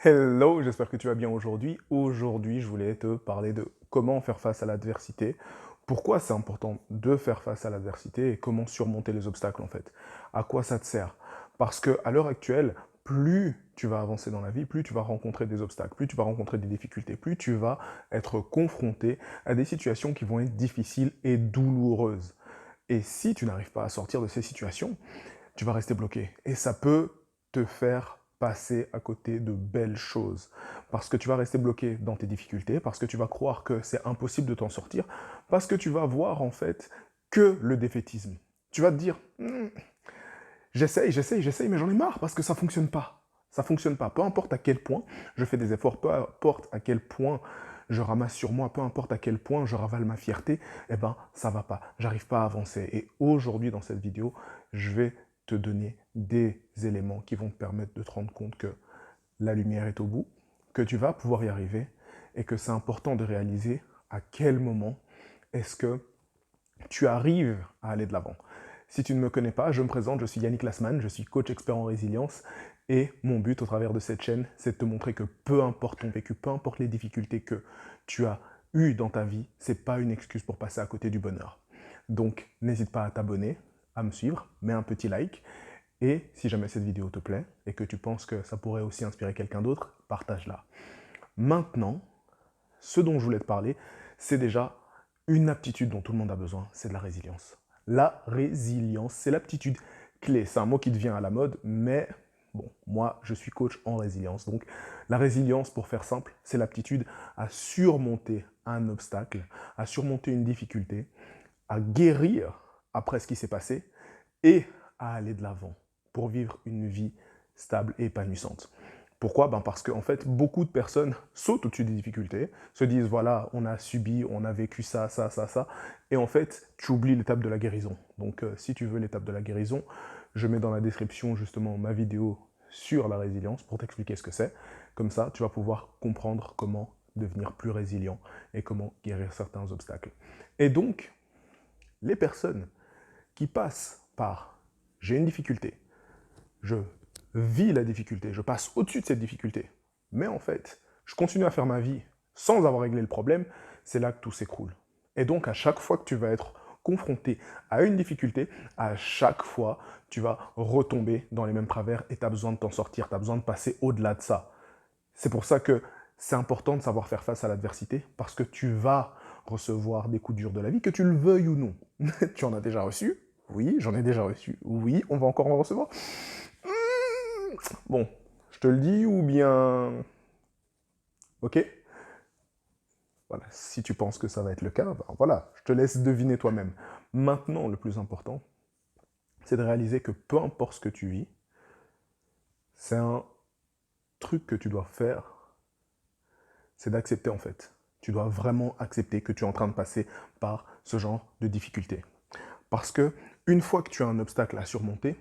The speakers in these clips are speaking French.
Hello, j'espère que tu vas bien aujourd'hui. Aujourd'hui, je voulais te parler de comment faire face à l'adversité, pourquoi c'est important de faire face à l'adversité et comment surmonter les obstacles en fait. À quoi ça te sert? Parce que à l'heure actuelle, plus tu vas avancer dans la vie, plus tu vas rencontrer des obstacles, plus tu vas rencontrer des difficultés, plus tu vas être confronté à des situations qui vont être difficiles et douloureuses. Et si tu n'arrives pas à sortir de ces situations, tu vas rester bloqué. Et ça peut te faire passer à côté de belles choses. Parce que tu vas rester bloqué dans tes difficultés, parce que tu vas croire que c'est impossible de t'en sortir, parce que tu vas voir en fait que le défaitisme. Tu vas te dire, j'essaye, mais j'en ai marre parce que ça fonctionne pas. Ça fonctionne pas. Peu importe à quel point je fais des efforts, peu importe à quel point je ramasse sur moi, peu importe à quel point je ravale ma fierté, eh ben ça va pas. J'arrive pas à avancer. Et aujourd'hui, dans cette vidéo, je vais te donner des éléments qui vont te permettre de te rendre compte que la lumière est au bout, que tu vas pouvoir y arriver et que c'est important de réaliser à quel moment est-ce que tu arrives à aller de l'avant. Si tu ne me connais pas, je me présente, je suis Yannick Lassman, je suis coach expert en résilience et mon but au travers de cette chaîne, c'est de te montrer que peu importe ton vécu, peu importe les difficultés que tu as eues dans ta vie, c'est pas une excuse pour passer à côté du bonheur. Donc n'hésite pas à t'abonner, à me suivre, mets un petit like et si jamais cette vidéo te plaît et que tu penses que ça pourrait aussi inspirer quelqu'un d'autre, partage-la. Maintenant, ce dont je voulais te parler, c'est déjà une aptitude dont tout le monde a besoin, c'est de la résilience. La résilience, c'est l'aptitude clé. C'est un mot qui devient à la mode, mais bon, moi, je suis coach en résilience. Donc, la résilience, pour faire simple, c'est l'aptitude à surmonter un obstacle, à surmonter une difficulté, à guérir après ce qui s'est passé et à aller de l'avant pour vivre une vie stable et épanouissante. Pourquoi? Parce qu'en fait, beaucoup de personnes sautent au-dessus des difficultés, se disent, voilà, on a subi, on a vécu ça, ça, ça, ça, et en fait, tu oublies l'étape de la guérison. Donc, si tu veux l'étape de la guérison, je mets dans la description justement ma vidéo sur la résilience pour t'expliquer ce que c'est. Comme ça, tu vas pouvoir comprendre comment devenir plus résilient et comment guérir certains obstacles. Et donc, les personnes qui passent par j'ai une difficulté, je vis la difficulté, je passe au-dessus de cette difficulté, mais en fait, je continue à faire ma vie sans avoir réglé le problème, c'est là que tout s'écroule. Et donc, à chaque fois que tu vas être confronté à une difficulté, à chaque fois, tu vas retomber dans les mêmes travers et tu as besoin de t'en sortir, tu as besoin de passer au-delà de ça. C'est pour ça que c'est important de savoir faire face à l'adversité, parce que tu vas recevoir des coups durs de la vie, que tu le veuilles ou non. Tu en as déjà reçu? Oui, j'en ai déjà reçu. Oui, on va encore en recevoir. Bon, je te le dis ou bien... Ok? Voilà, si tu penses que ça va être le cas, ben voilà, je te laisse deviner toi-même. Maintenant, le plus important, c'est de réaliser que peu importe ce que tu vis, c'est un truc que tu dois faire, c'est d'accepter en fait. Tu dois vraiment accepter que tu es en train de passer par ce genre de difficultés. Parce que une fois que tu as un obstacle à surmonter,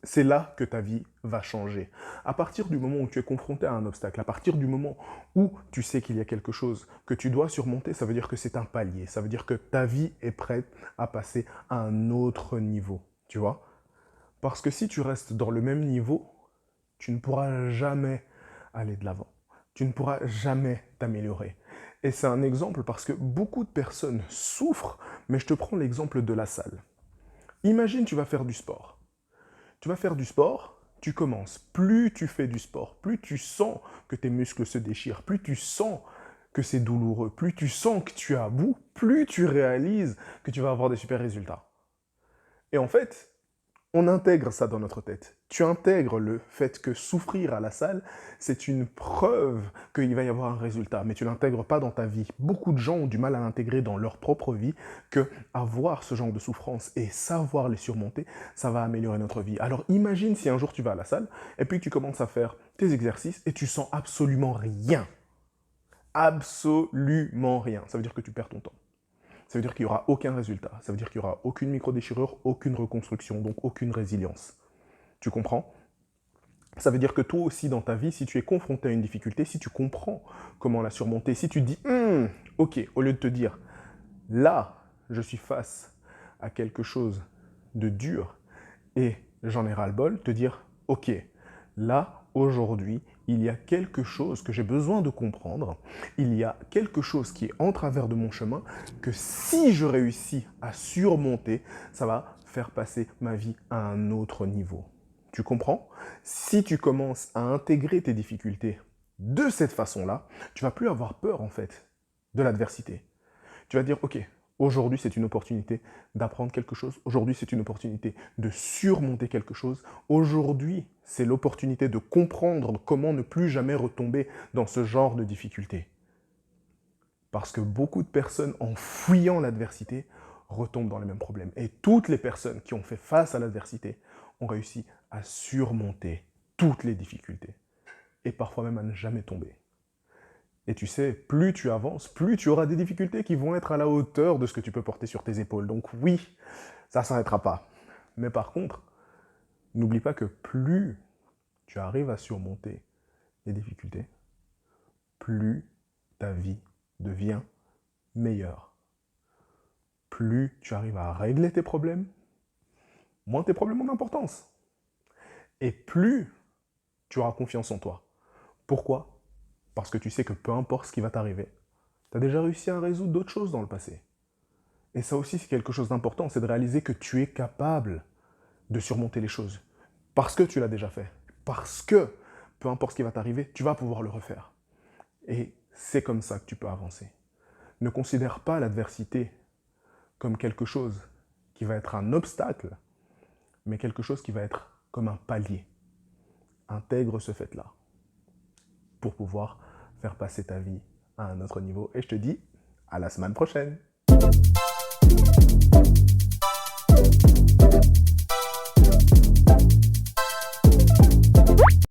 c'est là que ta vie va changer. À partir du moment où tu es confronté à un obstacle, à partir du moment où tu sais qu'il y a quelque chose que tu dois surmonter, ça veut dire que c'est un palier. Ça veut dire que ta vie est prête à passer à un autre niveau. Tu vois? Parce que si tu restes dans le même niveau, tu ne pourras jamais aller de l'avant. Tu ne pourras jamais t'améliorer. Et c'est un exemple parce que beaucoup de personnes souffrent, mais je te prends l'exemple de la salle. Imagine, tu vas faire du sport. Tu vas faire du sport, tu commences. Plus tu fais du sport, plus tu sens que tes muscles se déchirent, plus tu sens que c'est douloureux, plus tu sens que tu es à bout, plus tu réalises que tu vas avoir des super résultats. Et en fait, on intègre ça dans notre tête. Tu intègres le fait que souffrir à la salle, c'est une preuve qu'il va y avoir un résultat, mais tu l'intègres pas dans ta vie. Beaucoup de gens ont du mal à l'intégrer dans leur propre vie, que avoir ce genre de souffrance et savoir les surmonter, ça va améliorer notre vie. Alors imagine si un jour tu vas à la salle, et puis tu commences à faire tes exercices, et tu sens absolument rien. Absolument rien. Ça veut dire que tu perds ton temps. Ça veut dire qu'il n'y aura aucun résultat. Ça veut dire qu'il n'y aura aucune micro-déchirure, aucune reconstruction, donc aucune résilience. Tu comprends? Ça veut dire que toi aussi dans ta vie, si tu es confronté à une difficulté, si tu comprends comment la surmonter, si tu dis ok, au lieu de te dire là, je suis face à quelque chose de dur et j'en ai ras-le-bol, te dire ok, là, aujourd'hui, il y a quelque chose que j'ai besoin de comprendre, il y a quelque chose qui est en travers de mon chemin, que si je réussis à surmonter, ça va faire passer ma vie à un autre niveau. Tu comprends? Si tu commences à intégrer tes difficultés de cette façon-là, tu vas plus avoir peur en fait de l'adversité. Tu vas dire, ok, aujourd'hui c'est une opportunité d'apprendre quelque chose, aujourd'hui c'est une opportunité de surmonter quelque chose, aujourd'hui c'est l'opportunité de comprendre comment ne plus jamais retomber dans ce genre de difficultés. Parce que beaucoup de personnes, en fuyant l'adversité, retombent dans les mêmes problèmes. Et toutes les personnes qui ont fait face à l'adversité ont réussi à surmonter toutes les difficultés. Et parfois même à ne jamais tomber. Et tu sais, plus tu avances, plus tu auras des difficultés qui vont être à la hauteur de ce que tu peux porter sur tes épaules. Donc oui, ça ne s'arrêtera pas. Mais par contre, n'oublie pas que plus tu arrives à surmonter les difficultés, plus ta vie devient meilleure. Plus tu arrives à régler tes problèmes, moins tes problèmes ont d'importance. Et plus tu auras confiance en toi. Pourquoi? Parce que tu sais que peu importe ce qui va t'arriver, tu as déjà réussi à résoudre d'autres choses dans le passé. Et ça aussi, c'est quelque chose d'important, c'est de réaliser que tu es capable de surmonter les choses. Parce que tu l'as déjà fait. Parce que, peu importe ce qui va t'arriver, tu vas pouvoir le refaire. Et c'est comme ça que tu peux avancer. Ne considère pas l'adversité comme quelque chose qui va être un obstacle, mais quelque chose qui va être comme un palier. Intègre ce fait-là pour pouvoir faire passer ta vie à un autre niveau. Et je te dis à la semaine prochaine.